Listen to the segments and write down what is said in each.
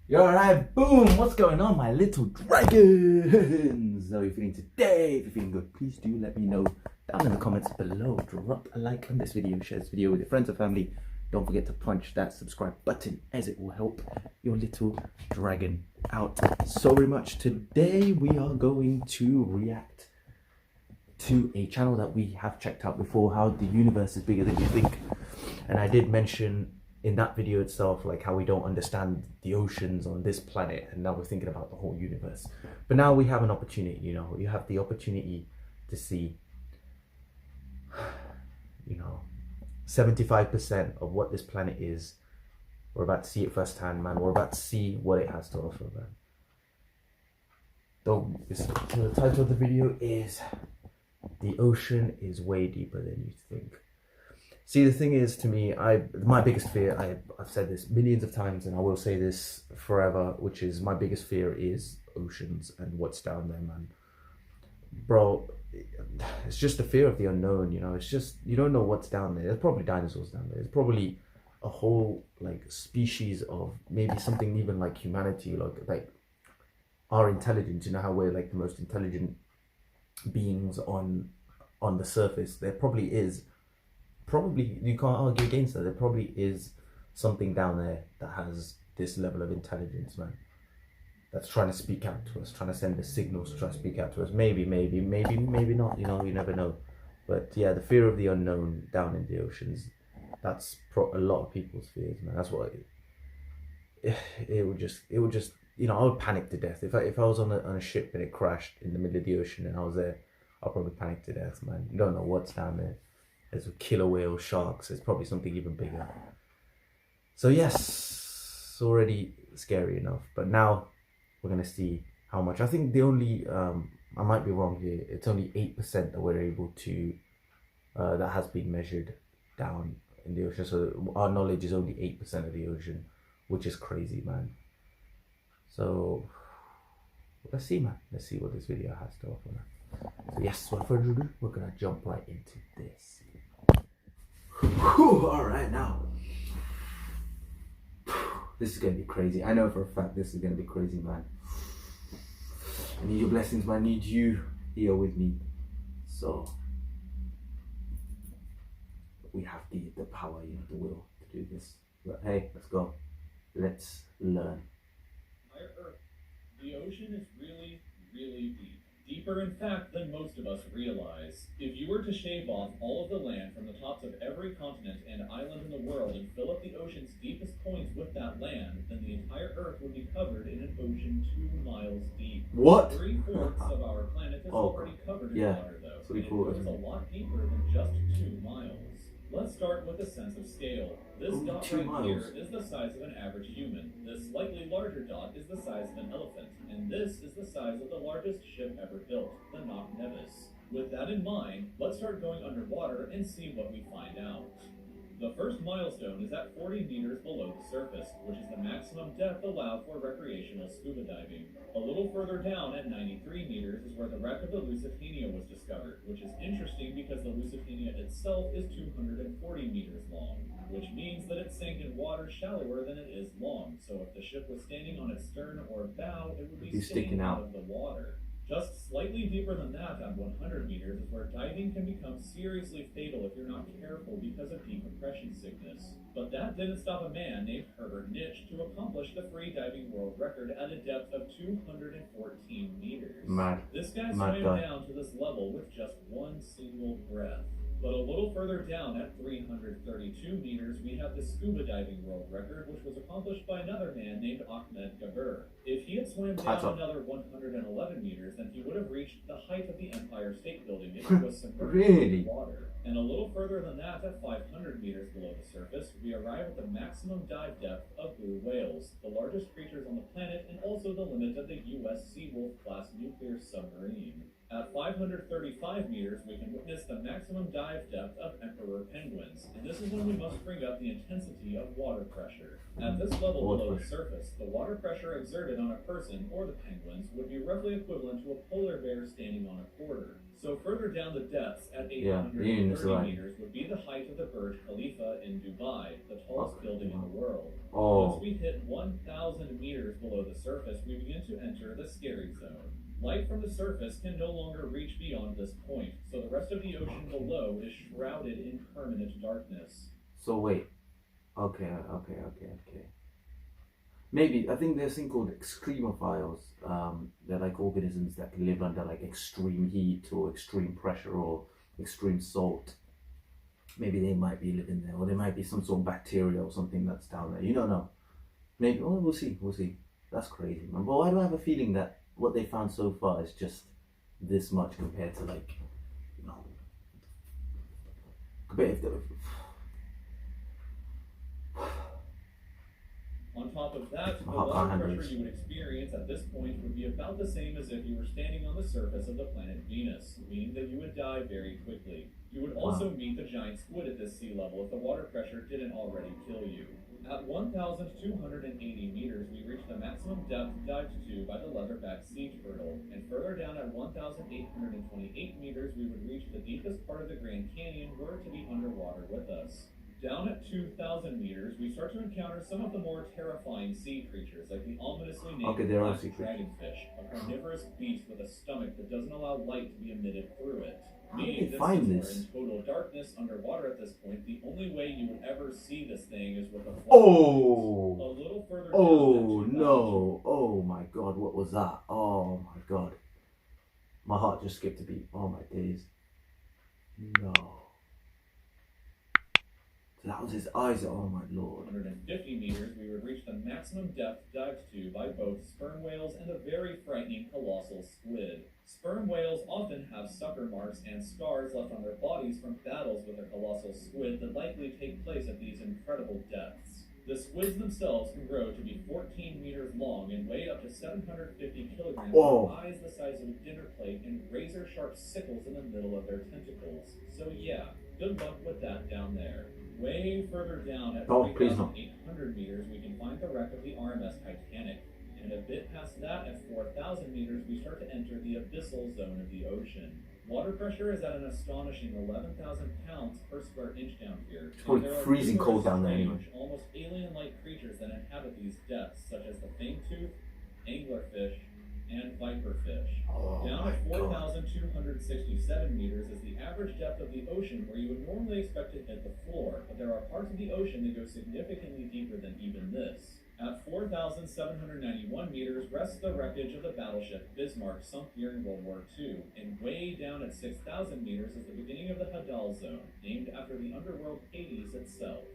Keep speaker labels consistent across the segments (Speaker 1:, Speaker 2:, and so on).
Speaker 1: You're alright, boom! What's going on, my little dragons? How are you feeling today? If you're feeling good, please do let me know down in the comments below. Drop a like on this video, share this video with your friends and family. Don't forget to punch that subscribe button as it will help your little dragon out so very much. Today we are going to react to a channel that we have checked out before, how the universe is bigger than you think. And I did mention in that video itself, like how we don't understand the oceans on this planet, and now we're thinking about the whole universe. But now we have an opportunity, you have the opportunity to see, 75% of what this planet is. We're about to see it firsthand, man. We're about to see what it has to offer, man. The title of the video is "The Ocean is Way Deeper Than You Think." See, the thing is, to me, my biggest fear, I've said this millions of times and I will say this forever, which is my biggest fear is oceans and what's down there, man. Bro, it's just the fear of the unknown, it's just, you don't know what's down there. There's probably dinosaurs down there. There's probably a whole, species of maybe something even like humanity, like our intelligence, how we're, the most intelligent beings on the surface. There probably is. Probably, you can't argue against that. There probably is something down there that has this level of intelligence, man. That's trying to speak out to us, trying to send the signals, trying to speak out to us. Maybe not. You never know. But yeah, the fear of the unknown down in the oceans. That's a lot of people's fears, man. That's what it would just. I would panic to death if I was on a ship and it crashed in the middle of the ocean and I was there. I'll probably panic to death, man. You don't know what's down there. There's killer whale, sharks. There's probably something even bigger. So yes, it's already scary enough. But now we're gonna see how much. I think the only I might be wrong here. It's only 8% that we're able to that has been measured down in the ocean. So our knowledge is only 8% of the ocean, which is crazy, man. So let's see, man. Let's see what this video has to offer, man. So yes, without further ado, we're gonna jump right into this. Whew, all right, now this is gonna be crazy. I know for a fact this is gonna be crazy, man. I need your blessings, man. I need you here with me. So we have the power, the will to do this. But hey, let's go. Let's learn.
Speaker 2: Earth, the ocean is really, really deep. Deeper, in fact, than most of us realize. If you were to shave off all of the land from the tops of every continent and island in the world and fill up the ocean's deepest points with that land, then the entire Earth would be covered in an ocean 2 miles deep.
Speaker 1: What?
Speaker 2: 3/4 of our planet is already covered in water, though. And it goes a lot deeper than just 2 miles. Let's start with a sense of scale. This dot right here is the size of an average human. This slightly larger dot is the size of an elephant. And this is the size of the largest ship ever built, the Knock Nevis. With that in mind, let's start going underwater and see what we find out. The first milestone is at 40 meters below the surface, which is the maximum depth allowed for recreational scuba diving. A little further down at 93 meters is where the wreck of the Lusitania was discovered, which is interesting because the Lusitania itself is 240 meters long, which means that it sank in water shallower than it is long, so if the ship was standing on its stern or bow, it would be sticking out of the water. Just slightly deeper than that, at 100 meters, is where diving can become seriously fatal if you're not careful because of decompression sickness. But that didn't stop a man named Herbert Nitsch to accomplish the free diving world record at a depth of 214 meters. This guy swam down to this level with just one single breath. But a little further down at 332 meters, we have the scuba diving world record, which was accomplished by another man named Ahmed Gabir. If he had swam down another 111 meters, then he would have reached the height of the Empire State Building if it was submerged in water. And a little further than that, at 500 meters below the surface, we arrive at the maximum dive depth of blue whales, the largest creatures on the planet and also the limit of the U.S. Seawolf class nuclear submarine. At 535 meters, we can witness the maximum dive depth of emperor penguins, and this is when we must bring up the intensity of water pressure. At this level below the surface, the water pressure exerted on a person or the penguins would be roughly equivalent to a polar bear standing on a quarter. So further down the depths, at 830 meters, would be the height of the Burj Khalifa in Dubai, the tallest building in the world. Once we hit 1,000 meters below the surface, we begin to enter the scary zone. Light from the surface can no longer reach beyond this point, so the rest of the ocean below is shrouded in permanent darkness.
Speaker 1: So wait. Okay. Maybe, I think there's a thing called extremophiles. They're like organisms that can live under like extreme heat or extreme pressure or extreme salt. Maybe they might be living there, or there might be some sort of bacteria or something that's down there. You don't know. Maybe, we'll see. That's crazy, man. But why do I have a feeling that what they found so far is just this much compared to like, you know,
Speaker 2: On top of that, the water pressure you would experience at this point would be about the same as if you were standing on the surface of the planet Venus, meaning that you would die very quickly. You would also meet the giant squid at this sea level if the water pressure didn't already kill you. At 1,280 meters, we reach the maximum depth dived to by the leatherback sea turtle, and further down at 1,828 meters, we would reach the deepest part of the Grand Canyon were it to be underwater with us. Down at 2,000 meters, we start to encounter some of the more terrifying sea creatures, like the ominously named Dragonfish, a carnivorous beast with a stomach that doesn't allow light to be emitted through it. Meaning that since we're in total darkness underwater at this point, the only way you would ever see this thing is with a flashlight. A little further down.
Speaker 1: No! Oh my god, what was that? Oh my god. My heart just skipped a beat. Oh my days. No. That was his eyes. Oh my lord.
Speaker 2: 150 meters, we would reach the maximum depth dived to by both sperm whales and a very frightening colossal squid. Sperm whales often have sucker marks and scars left on their bodies from battles with a colossal squid that likely take place at these incredible depths. The squids themselves can grow to be 14 meters long and weigh up to 750 kilograms with eyes the size of a dinner plate and razor-sharp sickles in the middle of their tentacles. So yeah, good luck with that down there. Way further down at 3,800 meters, we can find the wreck of the RMS Titanic. And a bit past that, at 4,000 meters, we start to enter the Abyssal Zone of the ocean. Water pressure is at an astonishing 11,000 pounds per square inch down here.
Speaker 1: It's probably freezing cold down there anyway.
Speaker 2: Almost alien-like creatures that inhabit these depths, such as the fangtooth, anglerfish, and viperfish. Down at 4,267 meters is the average depth of the ocean where you would normally expect to hit the floor, but there are parts of the ocean that go significantly deeper than even this. At 4,791 meters rests the wreckage of the battleship Bismarck sunk during World War II, and way down at 6,000 meters is the beginning of the Hadal Zone, named after the underworld Hades itself.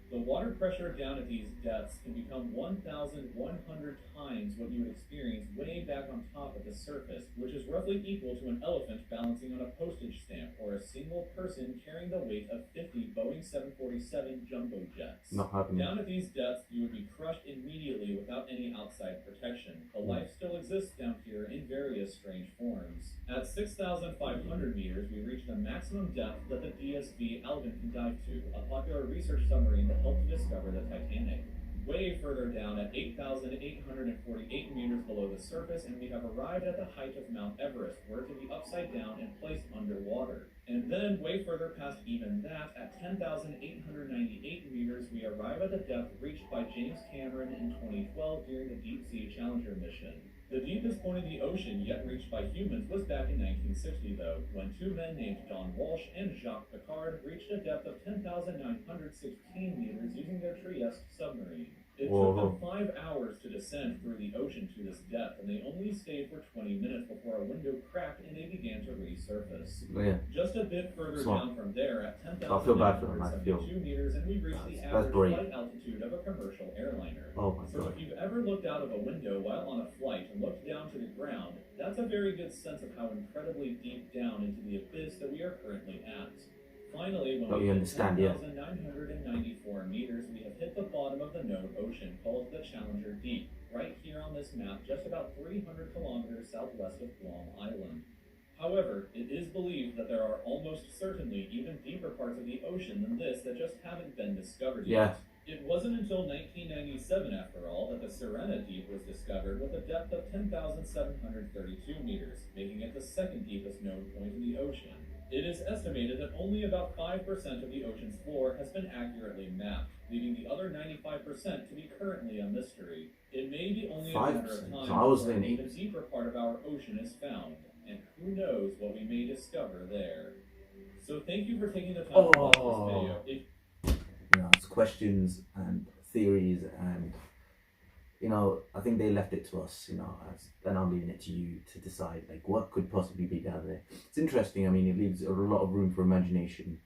Speaker 2: The water pressure down at these depths can become 1,100 times what you would experience way back on top at the surface, which is roughly equal to an elephant balancing on a postage stamp, or a single person carrying the weight of 50 Boeing 747 jumbo jets.
Speaker 1: Not happening.
Speaker 2: Down at these depths, you would be crushed immediately without any outside protection. The life still exists down here in various strange forms. At 6,500 meters, we reach the maximum depth that the DSV Alvin can dive to, a popular research submarine that helped to discover the Titanic. Way further down at 8,848 meters below the surface, and we have arrived at the height of Mount Everest, where it can be upside down and placed underwater. And then, way further past even that, at 10,898 meters, we arrive at the depth reached by James Cameron in 2012 during the Deep Sea Challenger mission. The deepest point in the ocean yet reached by humans was back in 1960, though, when two men named Don Walsh and Jacques Picard reached a depth of 10,916 meters using their Trieste submarine. It took them 5 hours to descend through the ocean to this depth, and they only stayed for 20 minutes before a window cracked and they began to resurface. Just a bit further down from there, at 10,972 meters, and we reached the average flight altitude of a commercial airliner. So if you've ever looked out of a window while on a flight and looked down to the ground, that's a very good sense of how incredibly deep down into the abyss that we are currently at. Finally, when we hit 10,994 meters, we have hit the bottom of the known ocean, called the Challenger Deep, right here on this map, just about 300 kilometers southwest of Guam Island. However, it is believed that there are almost certainly even deeper parts of the ocean than this that just haven't been discovered yet. It wasn't until 1997, after all, that the Sirena Deep was discovered with a depth of 10,732 meters, making it the second deepest known point in the ocean. It is estimated that only about 5% of the ocean's floor has been accurately mapped, leaving the other 95% to be currently a mystery. It may be only a matter of time before an even deeper part of our ocean is found, and who knows what we may discover there. So thank you for taking the time to watch this video.
Speaker 1: It's questions and theories, and I think they left it to us, then I'm leaving it to you to decide like what could possibly be down there. It's interesting. I mean, it leaves a lot of room for imagination.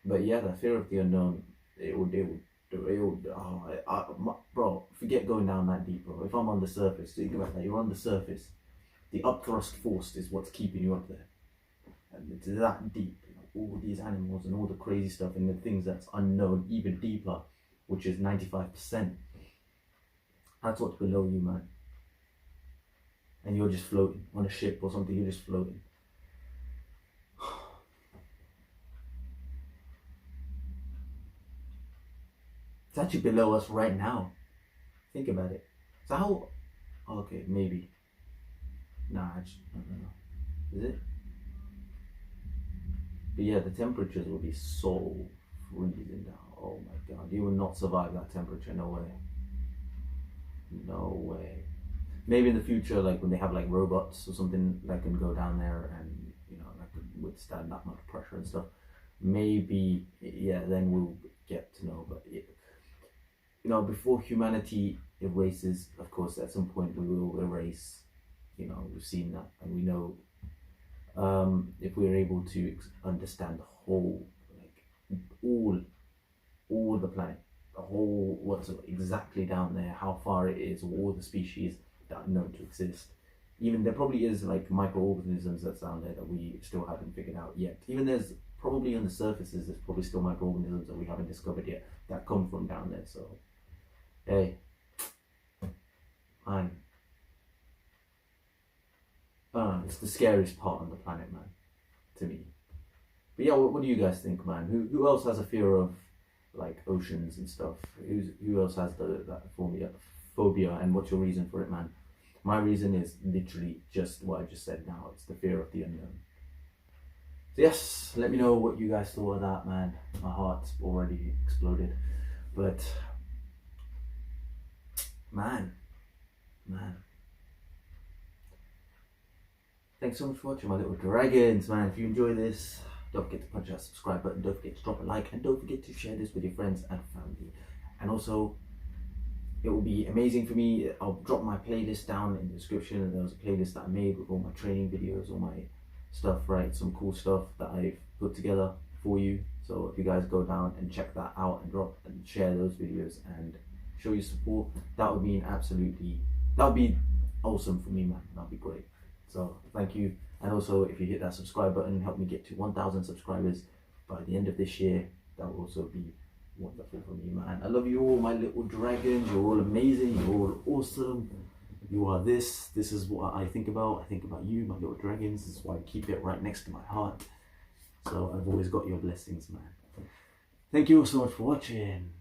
Speaker 1: But yeah, the fear of the unknown, bro, forget going down that deep, bro. If I'm on the surface, think about that, you're on the surface, the upthrust force is what's keeping you up there, and it's that deep. All these animals and all the crazy stuff and the things that's unknown even deeper, which is 95%. That's what's below you, man. And you're just floating on a ship or something, you're just floating. It's actually below us right now. Think about it. So how, okay, maybe. Nah, I don't know. Is it? But yeah, the temperatures will be so freezing down. Oh my god, you will not survive that temperature. No way. No way. Maybe in the future, like when they have like robots or something that can go down there and that could withstand that much pressure and stuff. Maybe, yeah, then we'll get to know. But before humanity erases, of course, at some point we will erase. We've seen that, and we know. If we're able to understand the whole, like all the planet, the whole what's exactly down there, how far it is, all the species that are known to exist. Even there probably is like microorganisms that's down there that we still haven't figured out yet. Even there's probably on the surfaces, there's probably still microorganisms that we haven't discovered yet that come from down there. So, hey, it's the scariest part on the planet, man, to me. But yeah, what do you guys think, man? Who else has a fear of like oceans and stuff? Who else has that phobia, and what's your reason for it, man? My reason is literally just what I just said now. It's the fear of the unknown. So yes, let me know what you guys thought of that, man. My heart's already exploded. But man. Thanks so much for watching, my little dragons, man. If you enjoy this, don't forget to punch that subscribe button, don't forget to drop a like, and don't forget to share this with your friends and family. And also, it will be amazing for me. I'll drop my playlist down in the description, and there's a playlist that I made with all my training videos, all my stuff, right? Some cool stuff that I've put together for you. So if you guys go down and check that out and drop and share those videos and show your support, that would be awesome for me, man. That'd be great. So thank you. And also, if you hit that subscribe button, help me get to 1,000 subscribers by the end of this year. That will also be wonderful for me, man. I love you all, my little dragons. You're all amazing. You're all awesome. You are this. This is what I think about. I think about you, my little dragons. This is why I keep it right next to my heart. So I've always got your blessings, man. Thank you all so much for watching.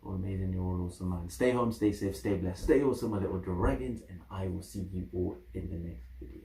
Speaker 1: You're all amazing. You're all awesome, man. Stay home, stay safe, stay blessed, stay awesome, my little dragons. And I will see you all in the next video.